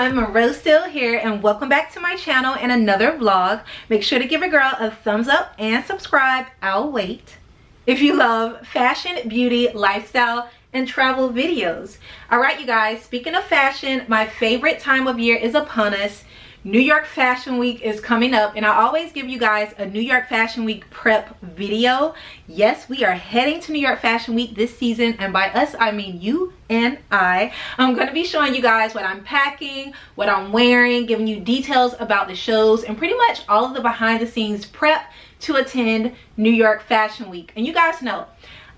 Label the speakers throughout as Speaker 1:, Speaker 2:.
Speaker 1: everyone, MONROE STEELE here, and welcome back to my channel and another vlog. Make sure to give a girl a thumbs up and subscribe. I'll wait. If you love fashion, beauty, lifestyle, and travel videos. Alright you guys, speaking of fashion, my favorite time of year is upon us. New York Fashion Week is coming up, and I always give you guys a New York Fashion Week prep video. Yes, we are heading to New York Fashion Week this season, and by us I mean you and I. I'm going to be showing you guys what I'm packing, what I'm wearing, giving you details about the shows, and pretty much all of the behind the scenes prep to attend New York Fashion Week. And you guys know,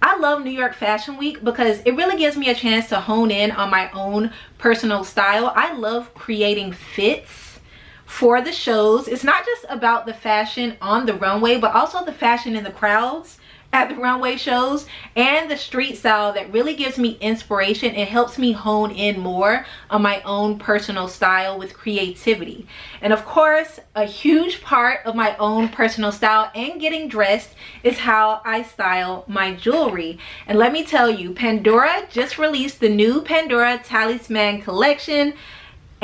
Speaker 1: I love New York Fashion Week because it really gives me a chance to hone in on my own personal style. I love creating fits for the shows. It's not just about the fashion on the runway, but also the fashion in the crowds at the runway shows and the street style that really gives me inspiration. It helps me hone in more on my own personal style with creativity. And of course, a huge part of my own personal style and getting dressed is how I style my jewelry. And let me tell you, Pandora just released the new Pandora Talisman collection,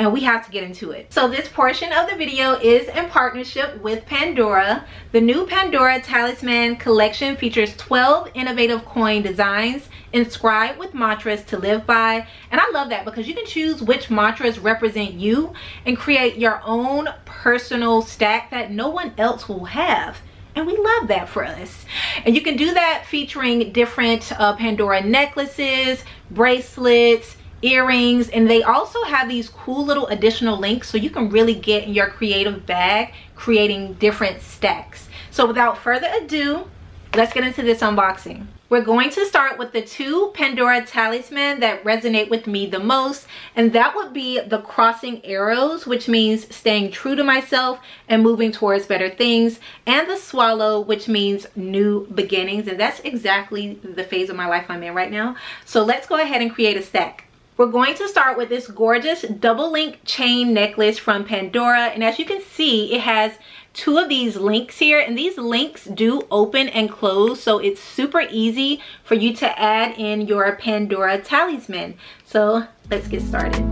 Speaker 1: and we have to get into it. So this portion of the video is in partnership with Pandora. The new Pandora Talisman collection features 12 innovative coin designs inscribed with mantras to live by. And I love that because you can choose which mantras represent you and create your own personal stack that no one else will have. And we love that for us. And you can do that featuring different Pandora necklaces, bracelets, earrings, and they also have these cool little additional links so you can really get in your creative bag creating different stacks. So without further ado, let's get into this unboxing. We're going to start with the two Pandora Talisman that resonate with me the most, and that would be the crossing arrows, which means staying true to myself and moving towards better things, and the swallow, which means new beginnings. And that's exactly the phase of my life I'm in right now. So let's go ahead and create a stack. We're going to start with this gorgeous double link chain necklace from Pandora, and as you can see, it has two of these links here, and these links do open and close, so it's super easy for you to add in your Pandora Talisman. So let's get started.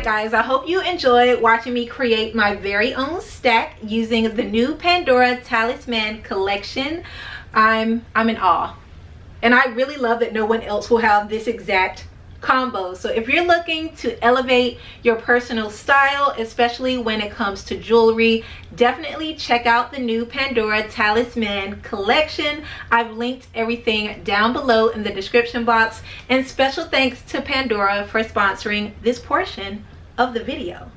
Speaker 1: Guys, I hope you enjoyed watching me create my very own stack using the new Pandora Talisman collection. I'm in awe, and I really love that no one else will have this exact combo. So if you're looking to elevate your personal style, especially when it comes to jewelry, definitely check out the new Pandora Talisman collection. I've linked everything down below in the description box, and special thanks to Pandora for sponsoring this portion of the video.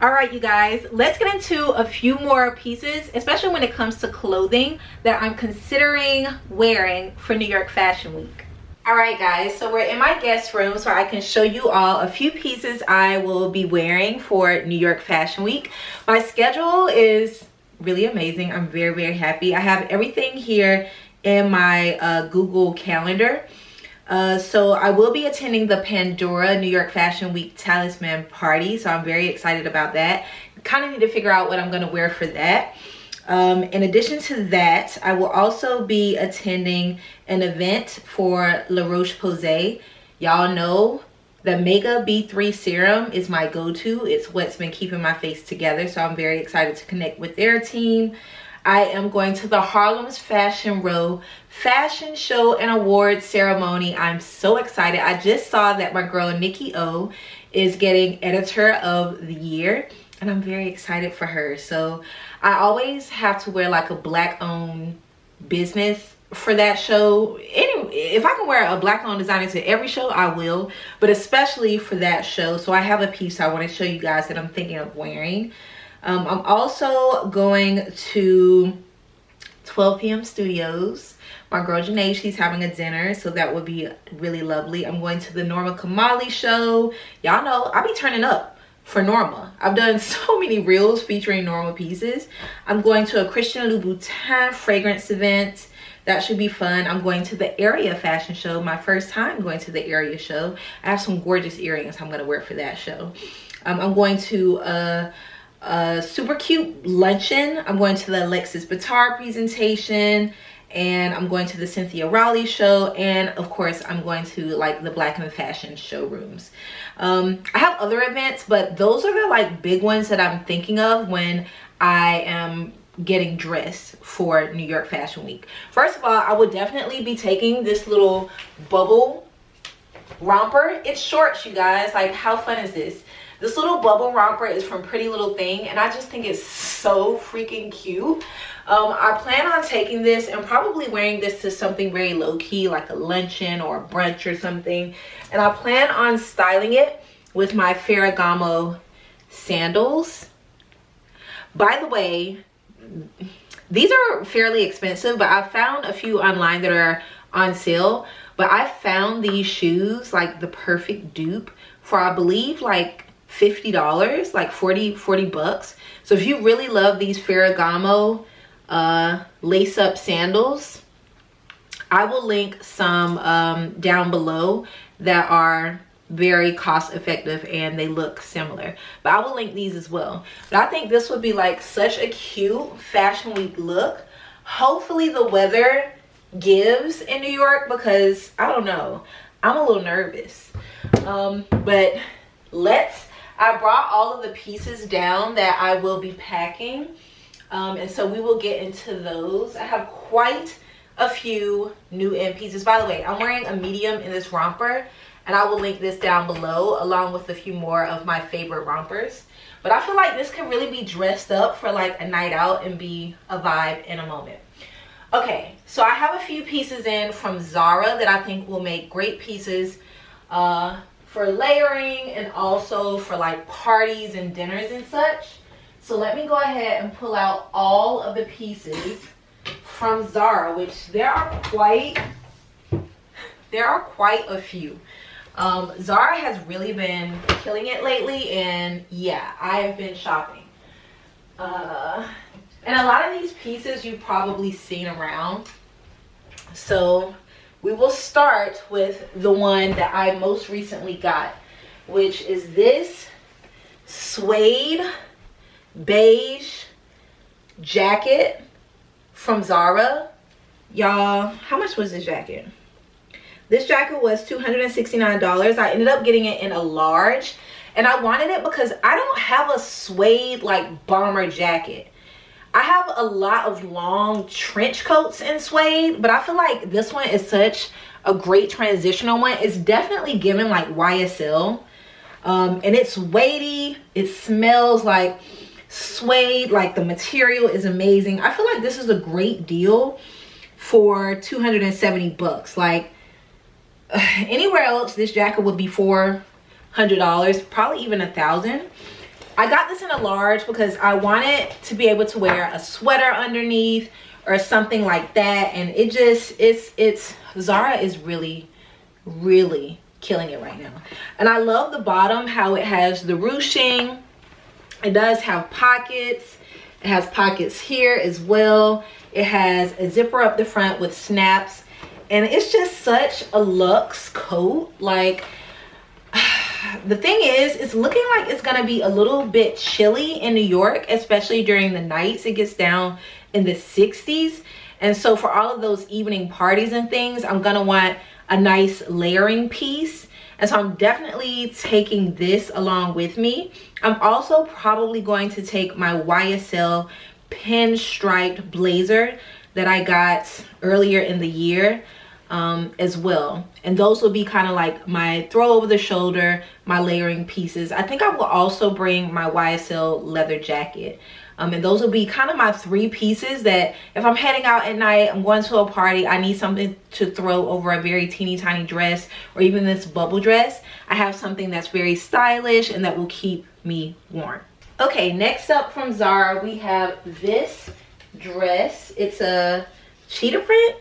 Speaker 1: All right you guys, let's get into a few more pieces, especially when it comes to clothing that I'm considering wearing for New York Fashion Week. All right guys, so we're in my guest room so I can show you all a few pieces I will be wearing for New York Fashion Week. My schedule is really amazing. I'm very happy. I have everything here in my Google Calendar. So I will be attending the Pandora New York Fashion Week Talisman party, so I'm very excited about that. Kind of need to figure out what I'm going to wear for that. In addition to that, I will also be attending an event for Roche-Posay. Y'all know the Mega B3 serum is my go-to. It's what's been keeping my face together, so I'm very excited to connect with their team. I am going to the Harlem's Fashion Row fashion show and award ceremony. I'm so excited. I just saw that my girl Nikki O is getting editor of the year, and I'm very excited for her. So I always have to wear like a black owned business for that show. If I can wear a black owned designer to every show, I will, but especially for that show. So I have a piece I want to show you guys that I'm thinking of wearing. I'm also going to 12 p.m. Studios. My girl Janae, she's having a dinner, so that would be really lovely. I'm going to the Norma Kamali show. Y'all know I be turning up for Norma. I've done so many reels featuring Norma pieces. I'm going to a Christian Louboutin fragrance event. That should be fun. I'm going to the Area fashion show. My first time going to the Area show. I have some gorgeous earrings I'm going to wear for that show. I'm going to a super cute luncheon. I'm going to the Alexis Bittar presentation. And I'm going to the Cynthia Rowley show, and of course I'm going to like the Black and Fashion showrooms. I have other events, but those are the like big ones that I'm thinking of when I am getting dressed for New York Fashion Week. First of all, I would definitely be taking this little bubble romper. It's shorts, you guys. Like, how fun is this? This little bubble romper is from Pretty Little Thing, and I just think it's so freaking cute. I plan on taking this and probably wearing this to something very low-key, like a luncheon or a brunch or something. And I plan on styling it with my Ferragamo sandals. By the way, these are fairly expensive, but I found a few online that are on sale. But I found these shoes like the perfect dupe for, I believe, like $50, like 40 bucks. So if you really love these Ferragamo lace-up sandals, I will link some down below that are very cost effective and they look similar, but I will link these as well. But I think this would be like such a cute Fashion Week look. Hopefully the weather gives in New York, because I don't know, I'm a little nervous. But I brought all of the pieces down that I will be packing, and so we will get into those. I have quite a few new end pieces. By the way, I'm wearing a medium in this romper, and I will link this down below along with a few more of my favorite rompers. But I feel like this could really be dressed up for like a night out and be a vibe in a moment. Okay, so I have a few pieces in from Zara that I think will make great pieces for layering and also for like parties and dinners and such. So let me go ahead and pull out all of the pieces from Zara, which there are quite a few. Zara has really been killing it lately, and yeah, I have been shopping. And a lot of these pieces you've probably seen around. So we will start with the one that I most recently got, which is this suede beige jacket from Zara. Y'all, how much was this jacket? This jacket was $269. I ended up getting it in a large, and I wanted it because I don't have a suede like bomber jacket. I have a lot of long trench coats in suede, but I feel like this one is such a great transitional one. It's definitely giving like YSL, and it's weighty. It smells like suede. Like, the material is amazing. I feel like this is a great deal for 270 bucks. Like, anywhere else this jacket would be $400, probably even $1,000. I got this in a large because I wanted to be able to wear a sweater underneath or something like that, and it just it's Zara is really killing it right now. And I love the bottom, how it has the ruching. It does have pockets. It has pockets here as well. It has a zipper up the front with snaps, and it's just such a luxe coat. Like, the thing is, it's looking like it's gonna be a little bit chilly in New York, especially during the nights. It gets down in the 60s, and so for all of those evening parties and things, I'm gonna want a nice layering piece. And so I'm definitely taking this along with me. I'm also probably going to take my YSL pinstriped blazer that I got earlier in the year as well. And those will be kind of like my throw over the shoulder, my layering pieces. I think I will also bring my YSL leather jacket. And those will be kind of my 3 pieces that if I'm heading out at night, I'm going to a party, I need something to throw over a very teeny tiny dress or even this bubble dress. I have something that's very stylish and that will keep me warm. Okay, next up from Zara, we have this dress. It's a cheetah print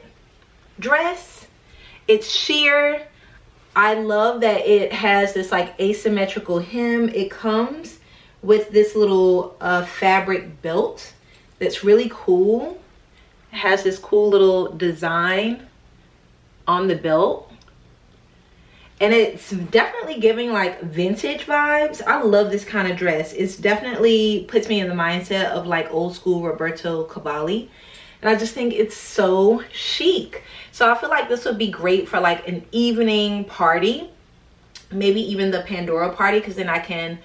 Speaker 1: dress. It's sheer. I love that it has this like asymmetrical hem. It comes with this little fabric belt that's really cool. It has this cool little design on the belt. And it's definitely giving like vintage vibes. I love this kind of dress. It's definitely puts me in the mindset of like old school Roberto Cavalli. And I just think it's so chic. So I feel like this would be great for like an evening party. Maybe even the Pandora party, because then I can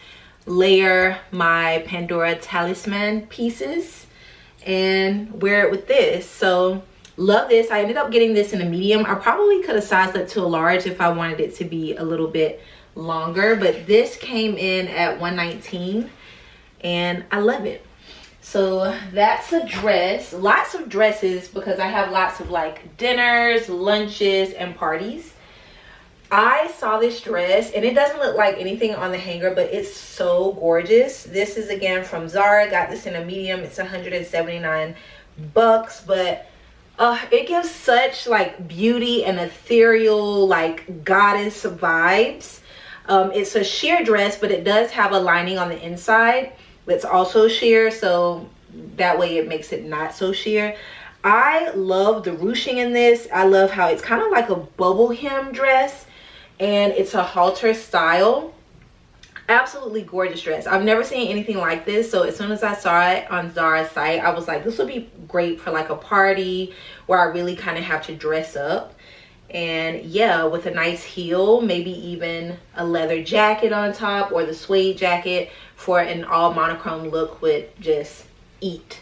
Speaker 1: layer my Pandora Talisman pieces and wear it with this. So love this. I ended up getting this in a medium. I probably could have sized up to a large if I wanted it to be a little bit longer, but this came in at $119 and I love it. So that's a dress. Lots of dresses because I have lots of like dinners, lunches, and parties. I saw this dress and it doesn't look like anything on the hanger, but it's so gorgeous. This is again from Zara. Got this in a medium. It's $179, but it gives such like beauty and ethereal like goddess vibes. It's a sheer dress, but it does have a lining on the inside that's also sheer, so that way it makes it not so sheer. I love the ruching in this. I love how it's kind of like a bubble hem dress and it's a halter style. Absolutely gorgeous dress. I've never seen anything like this, so as soon as I saw it on Zara's site, I was like, this would be great for like a party where I really kind of have to dress up. And yeah, with a nice heel, maybe even a leather jacket on top or the suede jacket for an all monochrome look would just eat.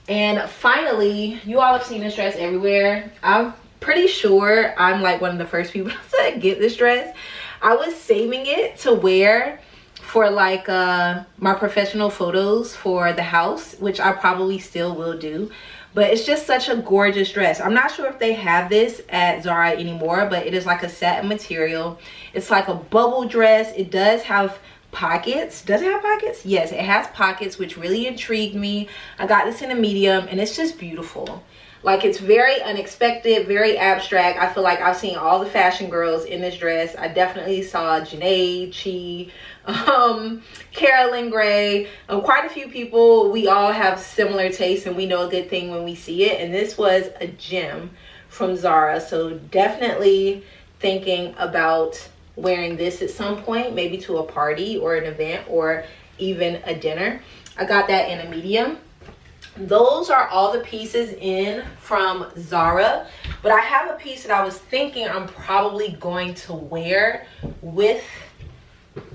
Speaker 1: And finally, you all have seen this dress everywhere. I'm pretty sure I'm like one of the first people to get this dress. I was saving it to wear for like my professional photos for the house, which I probably still will do. But it's just such a gorgeous dress. I'm not sure if they have this at Zara anymore, but it is like a satin material. It's like a bubble dress. It does have pockets. Does it have pockets? Yes, it has pockets, which really intrigued me. I got this in a medium and it's just beautiful. Like, it's very unexpected, very abstract. I feel like I've seen all the fashion girls in this dress. I definitely saw Janae, Chi, Carolyn Gray, quite a few people. We all have similar tastes and we know a good thing when we see it. And this was a gem from Zara. So definitely thinking about wearing this at some point, maybe to a party or an event or even a dinner. I got that in a medium. Those are all the pieces in from Zara, but I have a piece that I was thinking I'm probably going to wear with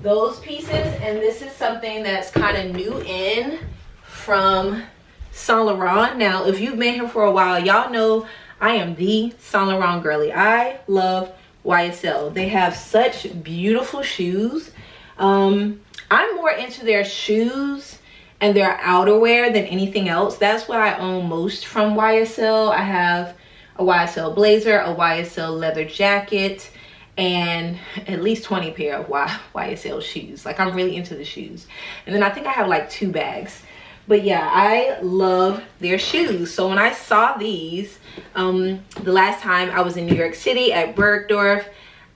Speaker 1: those pieces, and this is something that's kind of new in from Saint Laurent. Now, if you've been here for a while, y'all know I am the Saint Laurent girly. I love YSL. They have such beautiful shoes. I'm more into their shoes and their outerwear than anything else. That's what I own most from YSL. I have a YSL blazer, a YSL leather jacket, and at least 20 pair of YSL shoes. Like, I'm really into the shoes. And then I think I have like 2 bags. But yeah, I love their shoes. So when I saw these, the last time I was in New York City at Bergdorf,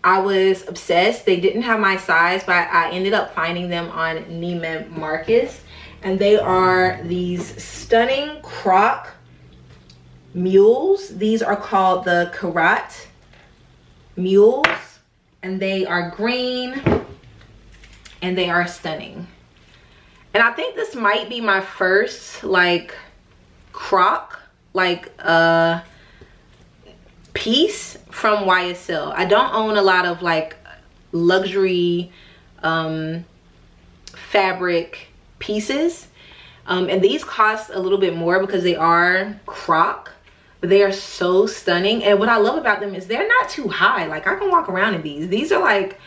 Speaker 1: I was obsessed. They didn't have my size, but I ended up finding them on Neiman Marcus. And they are these stunning croc mules. These are called the Karat mules. And they are green. And they are stunning. And I think this might be my first like croc like piece from YSL. I don't own a lot of like luxury fabric pieces. And these cost a little bit more because they are croc, but they are so stunning. And what I love about them is they're not too high. Like, I can walk around in these are like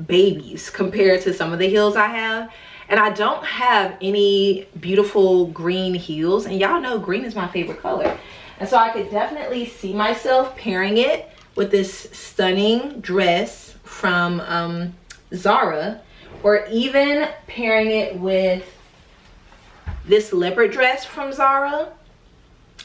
Speaker 1: babies compared to some of the heels I have. And I don't have any beautiful green heels, and y'all know green is my favorite color. And so I could definitely see myself pairing it with this stunning dress from Zara, or even pairing it with this leopard dress from Zara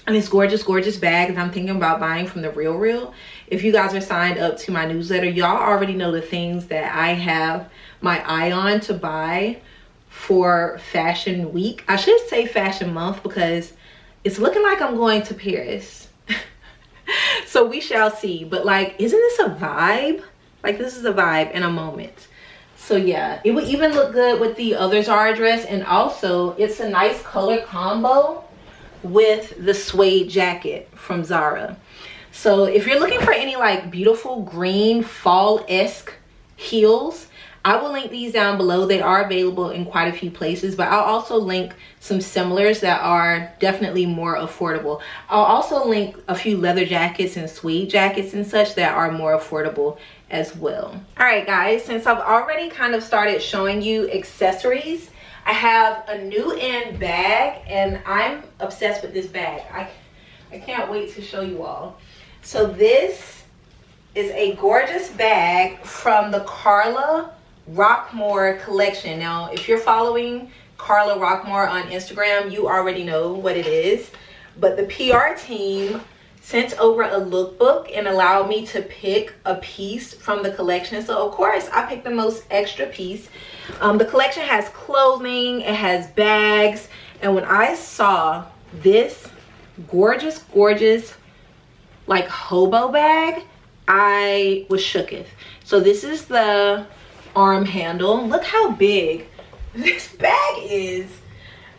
Speaker 1: and this gorgeous bag that I'm thinking about buying from the Real. If you guys are signed up to my newsletter, y'all already know the things that I have my eye on to buy for fashion week. I should say fashion month, because it's looking like I'm going to Paris. So we shall see. But like, isn't this a vibe? Like, this is a vibe in a moment. So yeah, it would even look good with the other Zara dress. And also, it's a nice color combo with the suede jacket from Zara. So if you're looking for any like beautiful green fall-esque heels, I will link these down below. They are available in quite a few places, but I'll also link some similars that are definitely more affordable. I'll also link a few leather jackets and suede jackets and such that are more affordable as well. All right, guys, since I've already kind of started showing you accessories, I have a new in bag, and I'm obsessed with this bag. I can't wait to show you all. So this is a gorgeous bag from the Carla Rockmore collection. Now, if you're following Carla Rockmore on Instagram, you already know what it is. But the PR team sent over a lookbook and allowed me to pick a piece from the collection. So of course, I picked the most extra piece. The collection has clothing, it has bags, and when I saw this gorgeous like hobo bag, I was shooketh. So this is the arm handle. Look how big this bag is.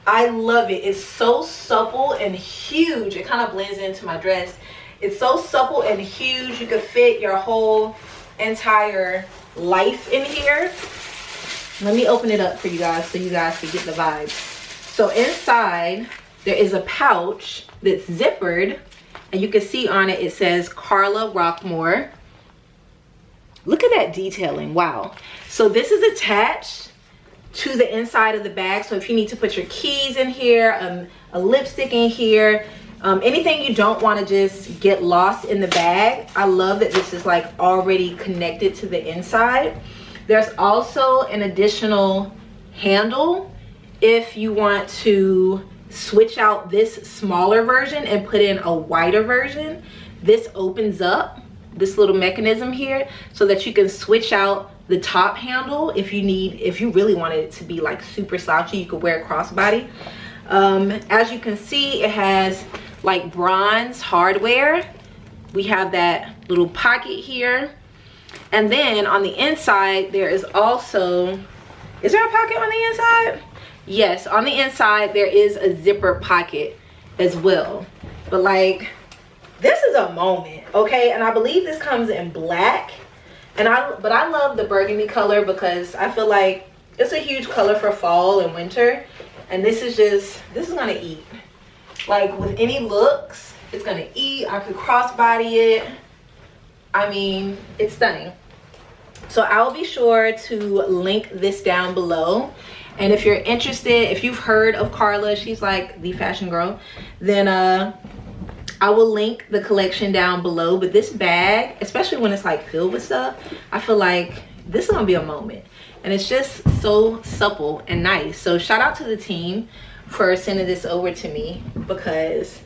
Speaker 1: I love it. It's so supple and huge. It kind of blends into my dress. It's so supple and huge. You could fit your whole entire life in here. Let me open it up for you guys so you guys can get the vibe. So inside there is a pouch that's zippered, and you can see on it, it says Carla Rockmore. Look at that detailing. Wow. So this is attached to the inside of the bag. So if you need to put your keys in here, a lipstick in here, anything you don't want to just get lost in the bag, I love that this is like already connected to the inside. There's also an additional handle if you want to switch out this smaller version and put in a wider version. This opens up this little mechanism here so that you can switch out the top handle if you really wanted it to be like super slouchy. You could wear a crossbody. As you can see, it has like bronze hardware. We have that little pocket here, and then on the inside there is also, is there a pocket on the inside? Yes, on the inside there is a zipper pocket as well. But like, this is a moment, okay? And I believe this comes in black, and but I love the burgundy color because I feel like it's a huge color for fall and winter. And this is gonna eat. Like, with any looks, it's gonna eat. I could crossbody it. I mean, it's stunning. So I'll be sure to link this down below. And if you're interested, if you've heard of Carla, she's like the fashion girl, then I will link the collection down below. But this bag, especially when it's like filled with stuff, I feel like this is gonna be a moment. And it's just so supple and nice. So shout out to the team for sending this over to me, because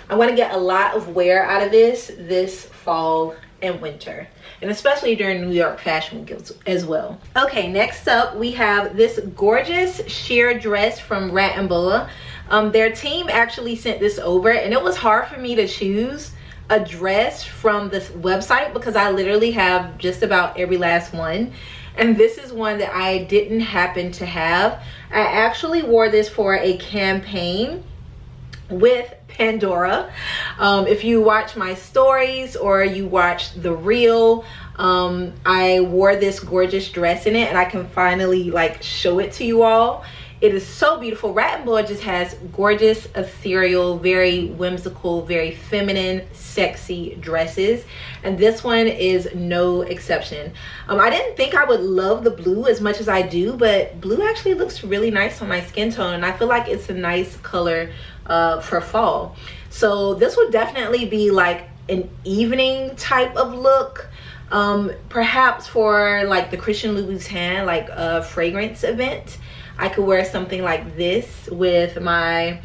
Speaker 1: I want to get a lot of wear out of this fall and winter, and especially during New York Fashion Week as well. Okay, next up we have this gorgeous sheer dress from Rat & Boa. Their team actually sent this over, and it was hard for me to choose a dress from this website because I literally have just about every last one. And this is one that I didn't happen to have. I actually wore this for a campaign with Pandora. If you watch my stories or you watch the reel, I wore this gorgeous dress in it, and I can finally like show it to you all. It is so beautiful. Rat & Boa just has gorgeous, ethereal, very whimsical, very feminine, sexy dresses, and this one is no exception. I didn't think I would love the blue as much as I do, but blue actually looks really nice on my skin tone, and I feel like it's a nice color for fall. So this would definitely be like an evening type of look, perhaps for like the Christian Louboutin like fragrance event. I could wear something like this with my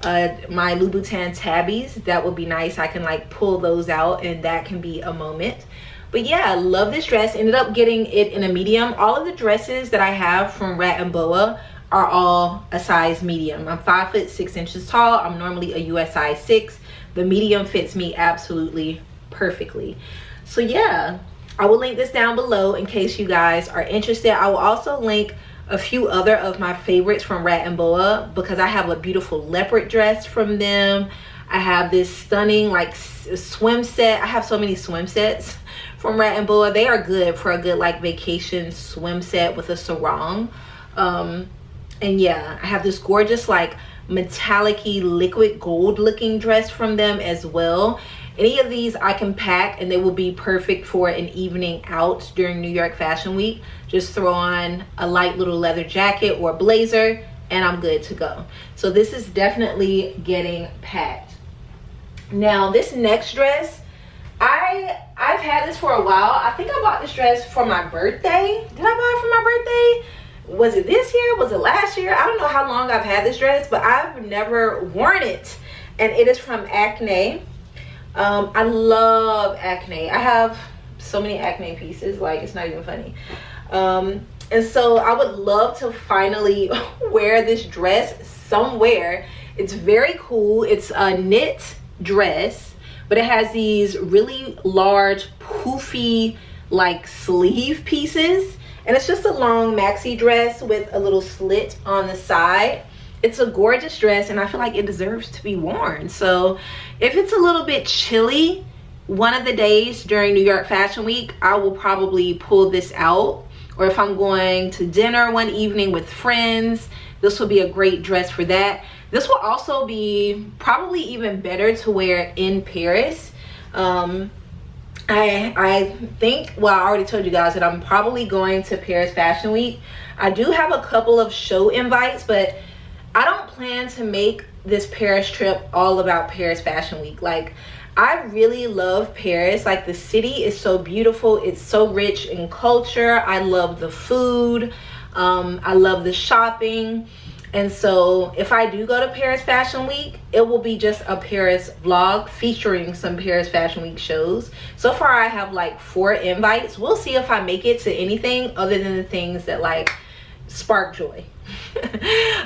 Speaker 1: my Louboutin tabbies. That would be nice. I can like pull those out and that can be a moment. But yeah, I love this dress. Ended up getting it in a medium. All of the dresses that I have from Rat & Boa are all a size medium. I'm 5 foot 6 inches tall. I'm normally a US size 6. The medium fits me absolutely perfectly. So yeah, I will link this down below in case you guys are interested. I will also link a few other of my favorites from Rat & Boa because I have a beautiful leopard dress from them. I have this stunning like swim set. I have so many swim sets from Rat & Boa. They are good for a good like vacation swim set with a sarong. And yeah, I have this gorgeous like metallic-y liquid gold looking dress from them as well. Any of these I can pack and they will be perfect for an evening out during New York Fashion Week. Just throw on a light little leather jacket or blazer and I'm good to go. So this is definitely getting packed. Now this next dress, I've had this for a while. I think I bought this dress for my birthday. Did I buy it for my birthday? Was it this year? Was it last year? I don't know how long I've had this dress, but I've never worn it. And it is from Acne. I love Acne. I have so many Acne pieces, like it's not even funny. And so I would love to finally wear this dress somewhere. It's very cool. It's a knit dress, but it has these really large poofy like sleeve pieces, and it's just a long maxi dress with a little slit on the side. It's a gorgeous dress and I feel like it deserves to be worn. So if it's a little bit chilly one of the days during New York Fashion Week, I will probably pull this out. Or if I'm going to dinner one evening with friends, this will be a great dress for that. This will also be probably even better to wear in Paris. I think, well, I already told you guys that I'm probably going to Paris Fashion Week. I do have a couple of show invites, but I don't plan to make this Paris trip all about Paris Fashion Week. Like, I really love Paris. Like, the city is so beautiful. It's so rich in culture. I love the food. I love the shopping. And so if I do go to Paris Fashion Week, it will be just a Paris vlog featuring some Paris Fashion Week shows. So far I have like 4 invites. We'll see if I make it to anything other than the things that like spark joy.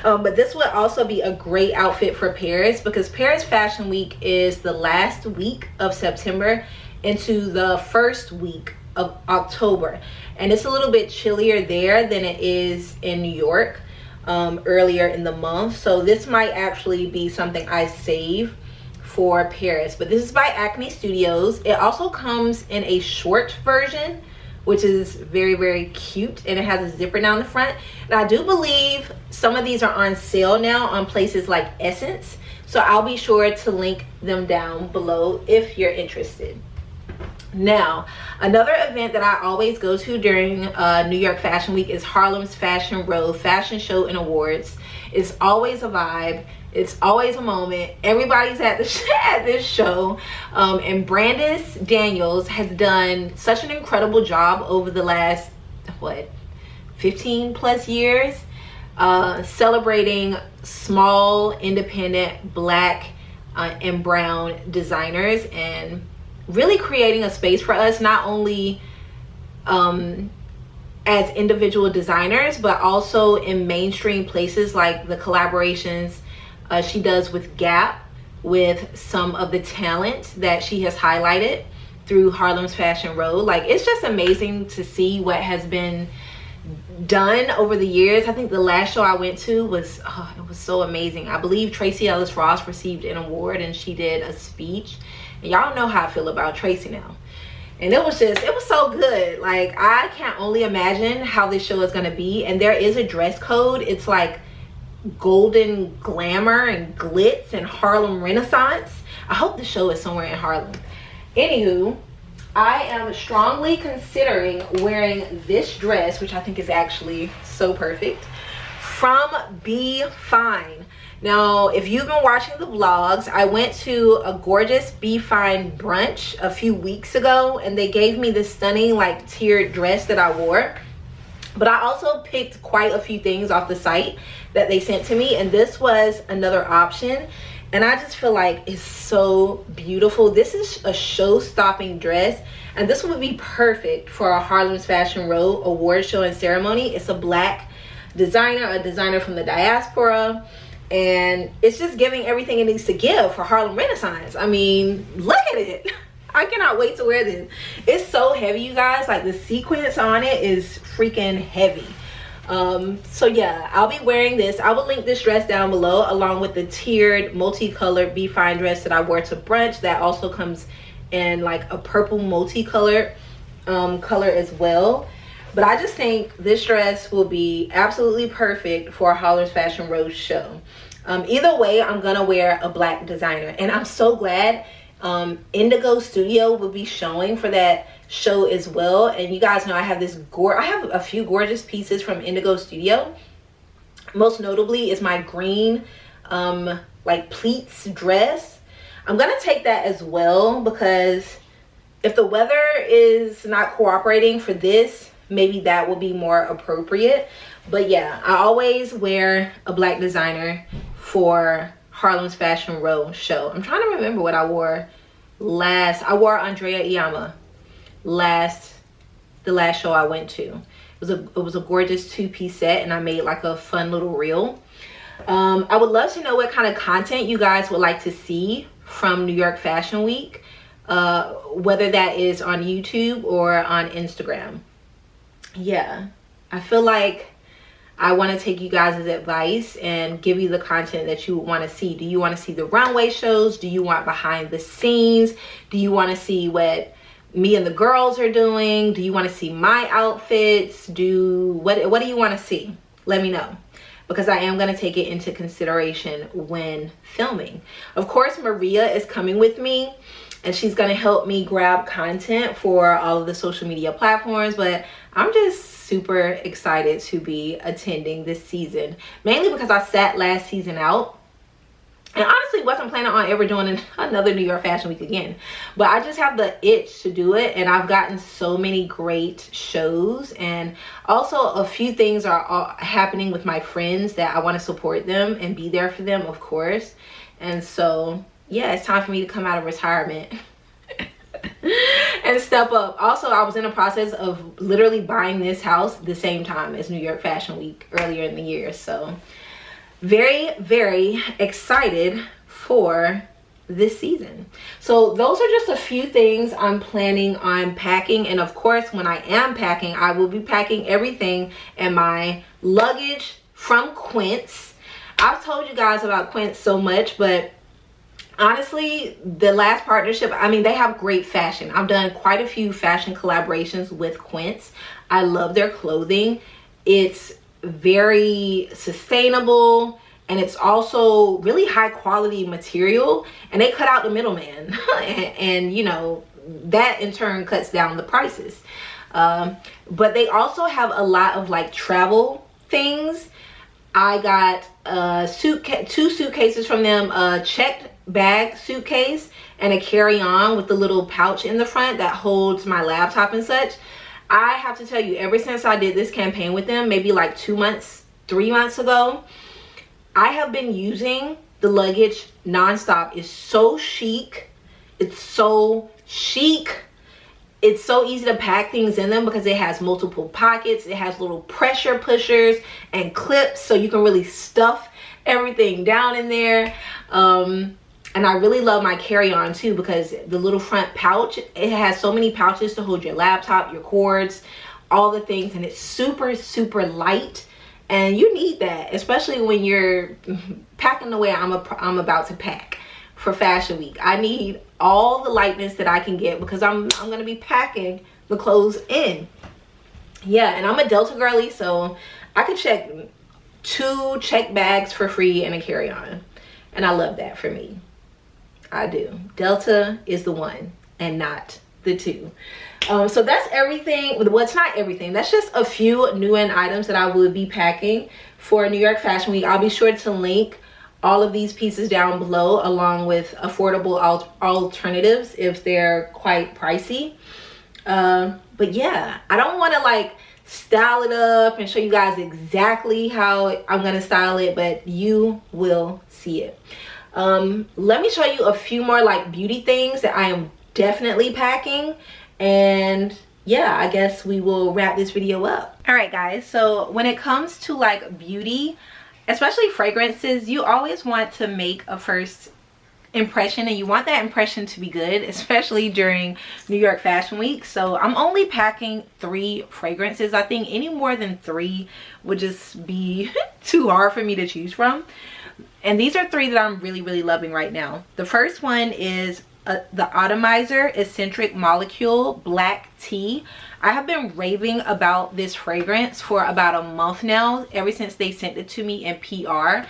Speaker 1: But this would also be a great outfit for Paris because Paris Fashion Week is the last week of September into the first week of October, and it's a little bit chillier there than it is in New York earlier in the month. So this might actually be something I save for Paris. But this is by Acne Studios. It also comes in a short version, which is very, very cute, and it has a zipper down the front. And I do believe some of these are on sale now on places like Essence, so I'll be sure to link them down below if you're interested. Now, another event that I always go to during New York Fashion Week is Harlem's Fashion Row Fashion Show and Awards. It's always a vibe. It's always a moment. Everybody's at this show, and Brandis Daniels has done such an incredible job over the last 15 plus years celebrating small independent black and brown designers and really creating a space for us, not only as individual designers but also in mainstream places, like the collaborations she does with Gap, with some of the talent that she has highlighted through Harlem's Fashion Row. Like, it's just amazing to see what has been done over the years. I think the last show I went to was it was so amazing. I believe Tracy Ellis Ross received an award and she did a speech, and y'all know how I feel about Tracy now. And it was so good. Like, I can't only imagine how this show is going to be. And there is a dress code. It's like golden glamour and glitz and Harlem Renaissance. I hope the show is somewhere in Harlem. Anywho, I am strongly considering wearing this dress, which I think is actually so perfect, from Be Fine. Now, if you've been watching the vlogs, I went to a gorgeous Be Fine brunch a few weeks ago, and they gave me this stunning like tiered dress that I wore. But I also picked quite a few things off the site that they sent to me, and this was another option. And I just feel like it's so beautiful. This is a show-stopping dress, and this would be perfect for a Harlem's Fashion Row award show and ceremony. It's a black designer, a designer from the diaspora, and it's just giving everything it needs to give for Harlem Renaissance. I mean, look at it. I cannot wait to wear this. It's so heavy, you guys. Like, the sequence on it is freaking heavy. So yeah, I'll be wearing this. I will link this dress down below, along with the tiered multicolored Be Fine dress that I wore to brunch. That also comes in like a purple multicolored color as well. But I just think this dress will be absolutely perfect for a Harlem's Fashion Row show. Either way, I'm gonna wear a black designer, and I'm so glad Indigo Studio will be showing for that show as well. And you guys know I have I have a few gorgeous pieces from Indigo Studio. Most notably is my green like pleats dress. I'm gonna take that as well, because if the weather is not cooperating for this, maybe that will be more appropriate. But yeah, I always wear a black designer for Harlem's Fashion Row show. I'm trying to remember what I wore last. I wore Andrea Iyama the last show I went to. It was a gorgeous two-piece set, and I made like a fun little reel. I would love to know what kind of content you guys would like to see from New York Fashion Week, whether that is on YouTube or on Instagram. Yeah, I feel like I want to take you guys' advice and give you the content that you want to see. Do you want to see the runway shows? Do you want behind the scenes? Do you want to see what me and the girls are doing? Do you want to see my outfits? What do you want to see? Let me know, because I am going to take it into consideration when filming. Of course, Maria is coming with me, and she's going to help me grab content for all of the social media platforms. But I'm just super excited to be attending this season, mainly because I sat last season out and honestly wasn't planning on ever doing another New York Fashion Week again. But I just have the itch to do it, and I've gotten so many great shows, and also a few things are happening with my friends that I want to support them and be there for them, of course. And so yeah, it's time for me to come out of retirement and step up. Also, I was in the process of literally buying this house the same time as New York Fashion Week earlier in the year. So very, very excited for this season. So those are just a few things I'm planning on packing. And of course, when I am packing, I will be packing everything in my luggage from Quince. I've told you guys about Quince so much, but honestly, the last partnership, I mean, they have great fashion. I've done quite a few fashion collaborations with Quince. I love their clothing. It's very sustainable, and it's also really high quality material, and they cut out the middleman. and you know, that in turn cuts down the prices. But they also have a lot of like travel things. I got two suitcases from them, a checked bag suitcase and a carry-on with the little pouch in the front that holds my laptop and such. I have to tell you, ever since I did this campaign with them, maybe like 3 months ago, I have been using the luggage nonstop. It's so chic. It's so chic. It's so easy to pack things in them because it has multiple pockets. It has little pressure pushers and clips, so you can really stuff everything down in there. And I really love my carry-on too, because the little front pouch, it has so many pouches to hold your laptop, your cords, all the things, and it's super, super light. And you need that, especially when you're packing the way I'm about to pack for Fashion Week. I need all the lightness that I can get, because I'm gonna be packing the clothes in. Yeah, and I'm a Delta girly, so I could check 2 check bags for free and a carry-on, and I love that for me. I do. Delta is the one and not the 2. So that's everything. Well, it's not everything. That's just a few new in items that I will be packing for New York Fashion Week. I'll be sure to link all of these pieces down below, along with affordable alternatives if they're quite pricey. But yeah, I don't want to like style it up and show you guys exactly how I'm gonna style it, but you will see it. Let me show you a few more like beauty things that I am definitely packing, and yeah, I guess we will wrap this video up. All right guys, so when it comes to like beauty, especially fragrances, you always want to make a first impression, and you want that impression to be good, especially during New York Fashion Week. So I'm only packing 3 fragrances. I think any more than 3 would just be too hard for me to choose from, and these are 3 that I'm really loving right now. The first one is the Atomizer Eccentric Molecule Black Tea. I have been raving about this fragrance for about a month now, ever since they sent it to me in PR.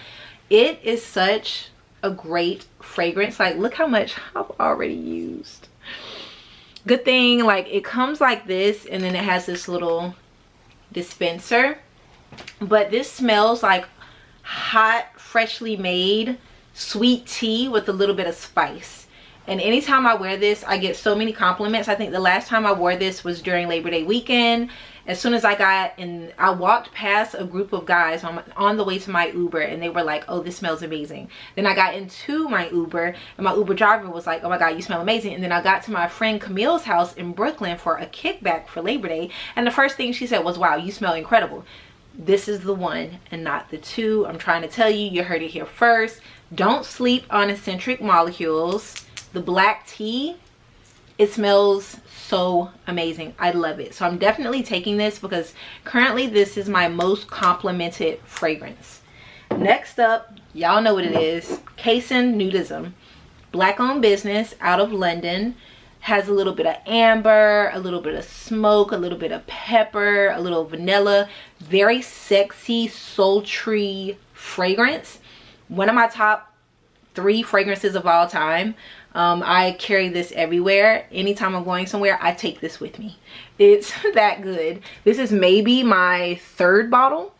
Speaker 1: It is such a great fragrance. Like, look how much I've already used. Good thing like it comes like this, and then it has this little dispenser, but this smells like hot, freshly made sweet tea with a little bit of spice. And anytime I wear this, I get so many compliments. I think the last time I wore this was during Labor Day weekend. As soon as I walked past a group of guys on the way to my Uber, and they were like, oh, this smells amazing. Then I got into my Uber, and my Uber driver was like, oh my God, you smell amazing. And then I got to my friend Camille's house in Brooklyn for a kickback for Labor Day, and the first thing she said was, wow, you smell incredible. This is the one and not the 2. I'm trying to tell you, you heard it here first. Don't sleep on Eccentric Molecules. The black tea, it smells so amazing. I love it. So I'm definitely taking this because currently this is my most complimented fragrance. Next up, y'all know what it is. Cason Nudism. Black owned business out of London. Has a little bit of amber, a little bit of smoke, a little bit of pepper, a little vanilla. Very sexy, sultry fragrance. One of my top 3 fragrances of all time. I carry this everywhere. Anytime I'm going somewhere, I take this with me. It's that good. This is maybe my 3rd bottle.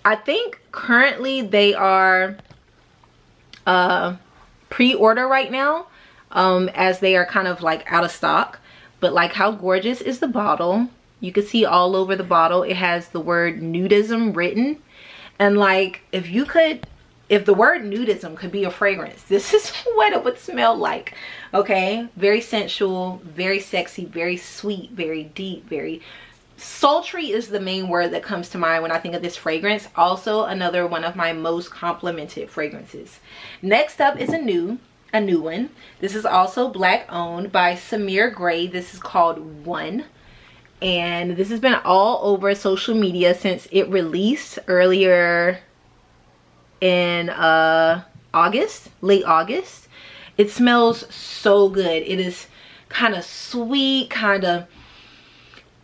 Speaker 1: I think currently they are pre-order right now, as they are kind of like out of stock. But like, how gorgeous is the bottle? You can see all over the bottle it has the word nudism written, and like, if the word nudism could be a fragrance, this is what it would smell like. Okay, very sensual, very sexy, very sweet, very deep, very sultry is the main word that comes to mind when I think of this fragrance. Also another one of my most complimented fragrances. Next up is a new one. This is also black owned by Samir Gray. This is called One, and this has been all over social media since it released earlier in August, late August. It smells so good. It is kind of sweet, kind of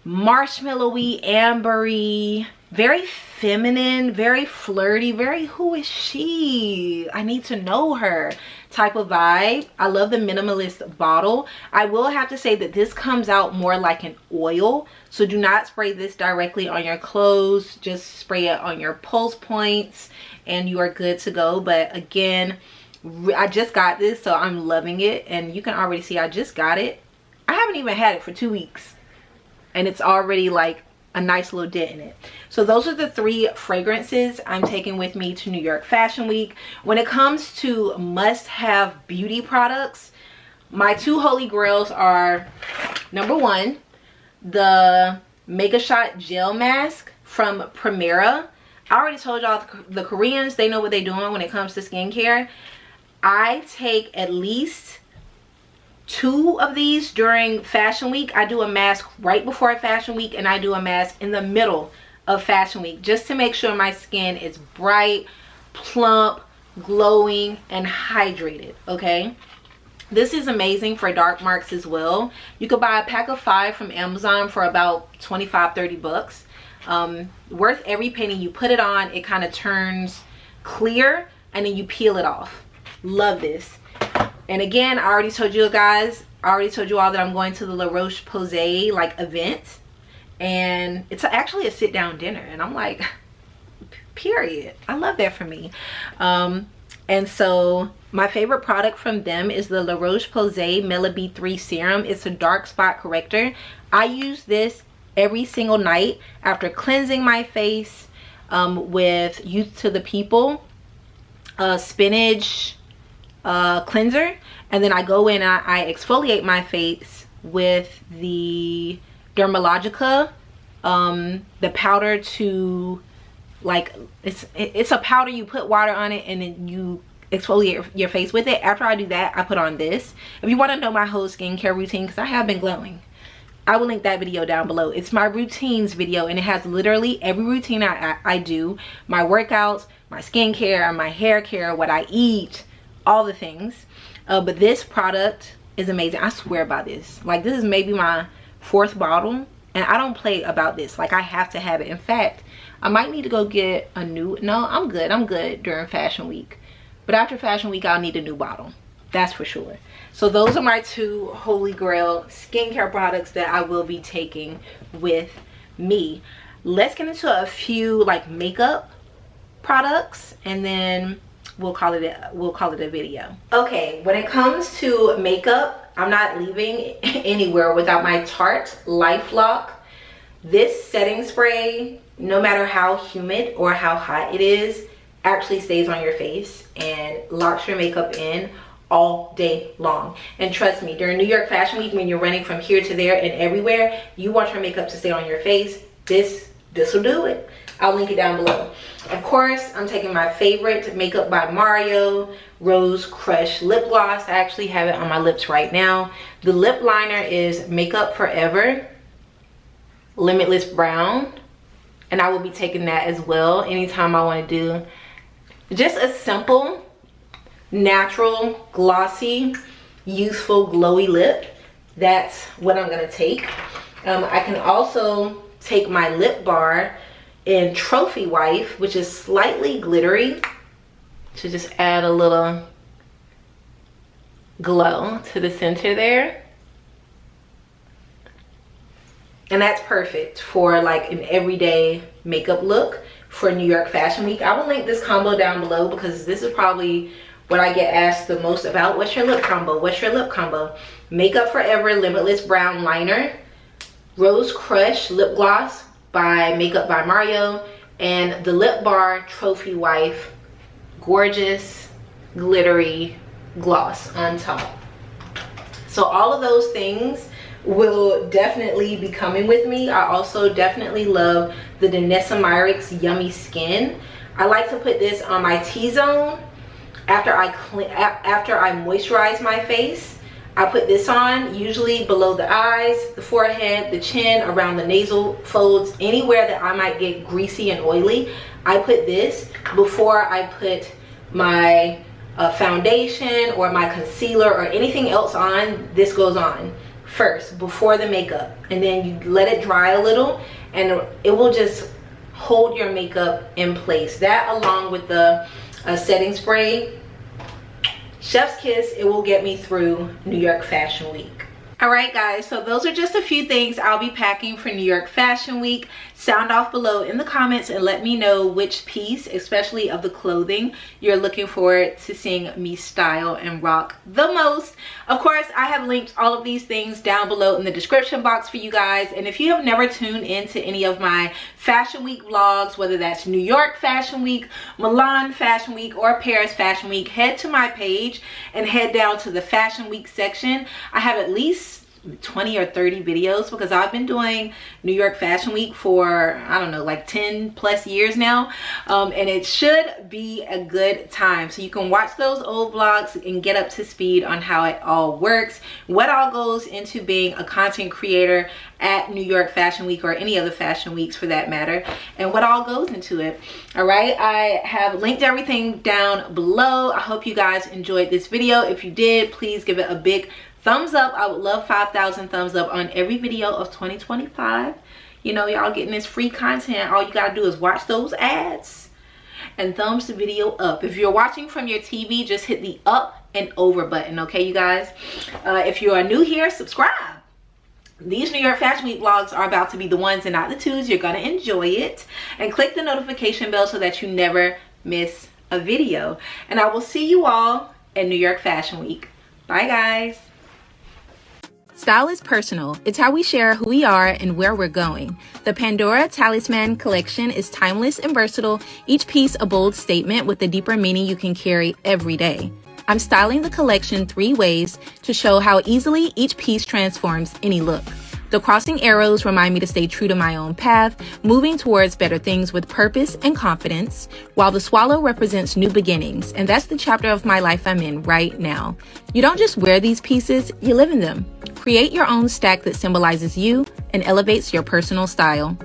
Speaker 1: marshmallowy, ambery, very feminine, very flirty, very who is she, I need to know her type of vibe. I love the minimalist bottle. I will have to say that this comes out more like an oil, so do not spray this directly on your clothes. Just spray it on your pulse points and you are good to go. But again, I just got this, so I'm loving it, and you can already see I just got it. I haven't even had it for 2 weeks and it's already like a nice little dent in it. So those are the 3 fragrances I'm taking with me to New York Fashion Week. When it comes to must-have beauty products, my 2 holy grails are, number 1, the Mega Shot Gel Mask from Primera. I already told y'all the Koreans, they know what they're doing when it comes to skincare. I take at least 2 of these during Fashion Week. I do a mask right before Fashion Week, and I do a mask in the middle of Fashion Week, just to make sure my skin is bright, plump, glowing, and hydrated. Okay, this is amazing for dark marks as well. You could buy a pack of 5 from Amazon for about 25-30 bucks. Worth every penny. You put it on, it kind of turns clear, and then you peel it off. Love this. And again, I already told you guys, I already told you all that I'm going to the La Roche-Posay like event, and it's actually a sit down dinner, and I'm like, period. I love that for me. And so my favorite product from them is the La Roche-Posay Mela B3 serum. It's a dark spot corrector. I use this every single night after cleansing my face with Youth to the People spinach cleanser, and then I go in and I exfoliate my face with the Dermalogica, the powder to, like, it's a powder, you put water on it and then you exfoliate your face with it. After I do that, I put on this. If you want to know my whole skincare routine, because I have been glowing, I will link that video down below. It's my routines video, and it has literally every routine I do, my workouts, my skincare, my hair care, what I eat, all the things. But this product is amazing. I swear by this. Like, this is maybe my 4th bottle, and I don't play about this. Like, I have to have it. In fact, I might need to go get a new, no, I'm good during fashion week, but after fashion week I'll need a new bottle, that's for sure. So those are my 2 holy grail skincare products that I will be taking with me. Let's get into a few like makeup products, and then we'll call it a video. Okay, when it comes to makeup, I'm not leaving anywhere without my Tarte LifeLock. This setting spray, no matter how humid or how hot it is, actually stays on your face and locks your makeup in all day long. And trust me, during New York Fashion Week, when you're running from here to there and everywhere, you want your makeup to stay on your face. This will do it. I'll link it down below. Of course, I'm taking my favorite Makeup by Mario Rose Crush Lip Gloss. I actually have it on my lips right now. The lip liner is Makeup Forever Limitless Brown, and I will be taking that as well anytime I want to do just a simple, natural, glossy, youthful, glowy lip. That's what I'm going to take. I can also take my lip bar in Trophy Wife, which is slightly glittery, to just add a little glow to the center there. And that's perfect for like an everyday makeup look for New York Fashion Week. I will link this combo down below because this is probably what I get asked the most about. What's your lip combo? What's your lip combo? Makeup Forever Limitless Brown Liner, Rose Crush Lip Gloss by Makeup by Mario, and the Lip Bar Trophy Wife Gorgeous Glittery Gloss on top. So all of those things will definitely be coming with me. I also definitely love the Danessa Myricks Yummy Skin. I like to put this on my T-zone after I moisturize my face. I put this on usually below the eyes, the forehead, the chin, around the nasal folds, anywhere that I might get greasy and oily. I put this before I put my foundation or my concealer or anything else on. This goes on first before the makeup, and then you let it dry a little and it will just hold your makeup in place. That, along with the setting spray, chef's kiss, it will get me through New York Fashion Week. All right guys, so those are just a few things I'll be packing for New York Fashion Week. Sound off below in the comments and let me know which piece, especially of the clothing, you're looking forward to seeing me style and rock the most. Of course, I have linked all of these things down below in the description box for you guys. And if you have never tuned into any of my Fashion Week vlogs, whether that's New York Fashion Week, Milan Fashion Week, or Paris Fashion Week, head to my page and head down to the Fashion Week section. I have at least 20 or 30 videos because I've been doing New York Fashion Week for, I don't know, like 10 plus years now, and it should be a good time. So you can watch those old vlogs and get up to speed on how it all works, what all goes into being a content creator at New York Fashion Week, or any other fashion weeks for that matter, and what all goes into it. All right, I have linked everything down below. I hope you guys enjoyed this video. If you did, please give it a big thumbs up. I would love 5,000 thumbs up on every video of 2025. You know, y'all getting this free content. All you gotta do is watch those ads and thumbs the video up. If you're watching from your TV, just hit the up and over button, okay, you guys? If you are new here, subscribe. These New York Fashion Week vlogs are about to be the ones and not the twos. You're gonna enjoy it. And click the notification bell so that you never miss a video. And I will see you all in New York Fashion Week. Bye, guys. Style is personal. It's how we share who we are and where we're going. The Pandora Talisman collection is timeless and versatile, each piece a bold statement with a deeper meaning you can carry every day. I'm styling the collection 3 ways to show how easily each piece transforms any look. The crossing arrows remind me to stay true to my own path, moving towards better things with purpose and confidence, while the swallow represents new beginnings, and that's the chapter of my life I'm in right now. You don't just wear these pieces, you live in them. Create your own stack that symbolizes you and elevates your personal style.